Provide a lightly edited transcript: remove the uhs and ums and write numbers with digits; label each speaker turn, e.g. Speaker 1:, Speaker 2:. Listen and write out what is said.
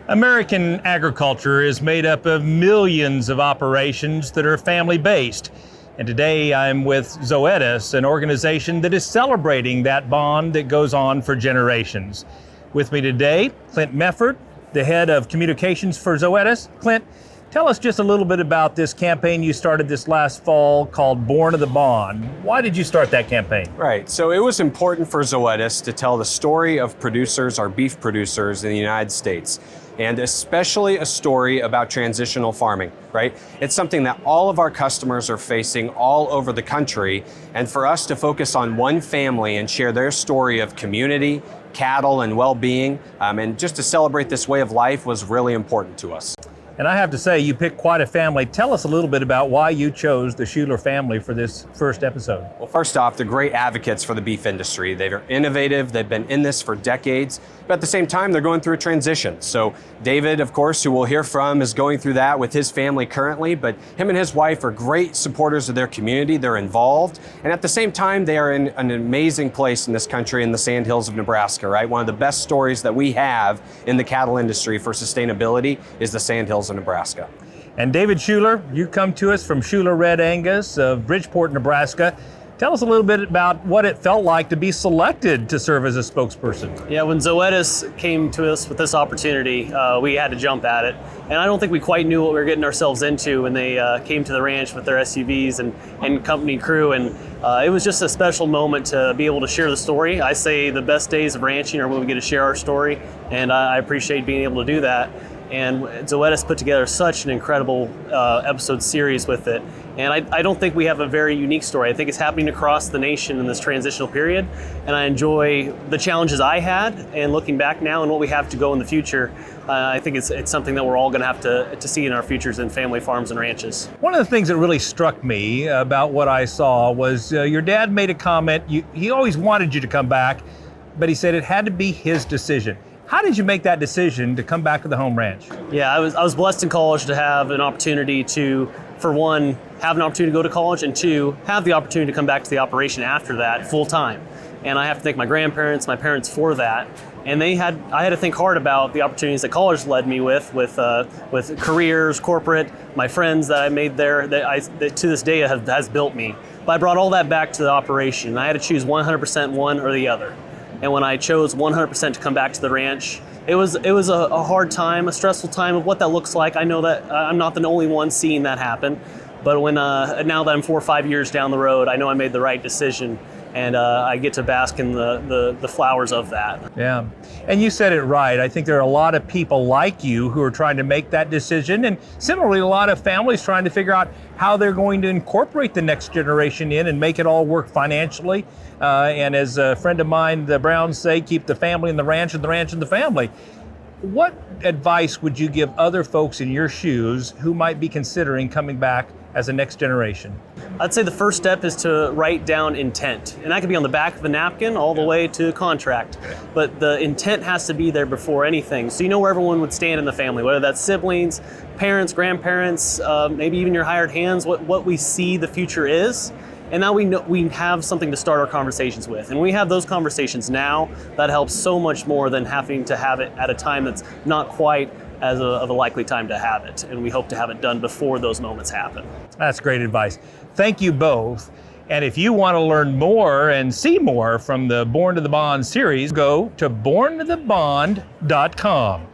Speaker 1: American agriculture is made up of millions of operations that are family-based. And today I'm with Zoetis, an organization that is celebrating that bond that goes on for generations. With me today, Clint Mefford, the head of communications for Zoetis. Clint, tell us just a little bit about this campaign you started this last fall called Born of the Bond. Why did you start that campaign?
Speaker 2: Right, so it was important for Zoetis to tell the story of producers, our beef producers in the United States, and especially a story about transitional farming, right? It's something that all of our customers are facing all over the country, and for us to focus on one family and share their story of community, cattle, and well-being, and just to celebrate this way of life was really important to us.
Speaker 1: And I have to say, you picked quite a family. Tell us a little bit about why you chose the Schuler family for this first episode.
Speaker 2: Well, first off, they're great advocates for the beef industry. They're innovative, they've been in this for decades, but at the same time, they're going through a transition. So David, of course, who we'll hear from, is going through that with his family currently, but him and his wife are great supporters of their community. They're involved, and at the same time, they are in an amazing place in this country in the Sandhills of Nebraska, right? One of the best stories that we have in the cattle industry for sustainability is the Sandhills of Nebraska.
Speaker 1: And David Schuler, you come to us from Schuler Red Angus of Bridgeport, Nebraska. Tell us a little bit about what it felt like to be selected to serve as a spokesperson.
Speaker 3: Yeah, when Zoetis came to us with this opportunity, we had to jump at it. And I don't think we quite knew what we were getting ourselves into when they came to the ranch with their SUVs and company crew. And it was just a special moment to be able to share the story. I say the best days of ranching are when we get to share our story, and I appreciate being able to do that. And Zoetis put together such an incredible episode series with it. And I don't think we have a very unique story. I think it's happening across the nation in this transitional period. And I enjoy the challenges I had, and looking back now and what we have to go in the future, I think it's something that we're all going to have to see in our futures in family farms and ranches.
Speaker 1: One of the things that really struck me about what I saw was your dad made a comment. He always wanted you to come back, but he said it had to be his decision. How did you make that decision to come back to the home ranch?
Speaker 3: Yeah, I was blessed in college to have an opportunity to, for one, have an opportunity to go to college, and two, have the opportunity to come back to the operation after that full time. And I have to thank my grandparents, my parents for that. And I had to think hard about the opportunities that college led me with careers, corporate, my friends that I made there that to this day has built me. But I brought all that back to the operation. I had to choose 100% one or the other. And when I chose 100% to come back to the ranch, it was a hard time, a stressful time of what that looks like. I know that I'm not the only one seeing that happen, but when now that I'm 4 or 5 years down the road, I know I made the right decision, and I get to bask in the flowers of that.
Speaker 1: Yeah, and you said it right. I think there are a lot of people like you who are trying to make that decision, and similarly, a lot of families trying to figure out how they're going to incorporate the next generation in and make it all work financially. And as a friend of mine, the Browns say, keep the family in the ranch and the ranch in the family. What advice would you give other folks in your shoes who might be considering coming back as a next generation?
Speaker 3: I'd say the first step is to write down intent. And that could be on the back of a napkin all the way to contract. But the intent has to be there before anything. So you know where everyone would stand in the family, whether that's siblings, parents, grandparents, maybe even your hired hands, what we see the future is. And now we know we have something to start our conversations with. And when we have those conversations now, that helps so much more than having to have it at a time that's not quite as of a likely time to have it. And we hope to have it done before those moments happen.
Speaker 1: That's great advice. Thank you both. And if you want to learn more and see more from the Born to the Bond series, go to borntothebond.com.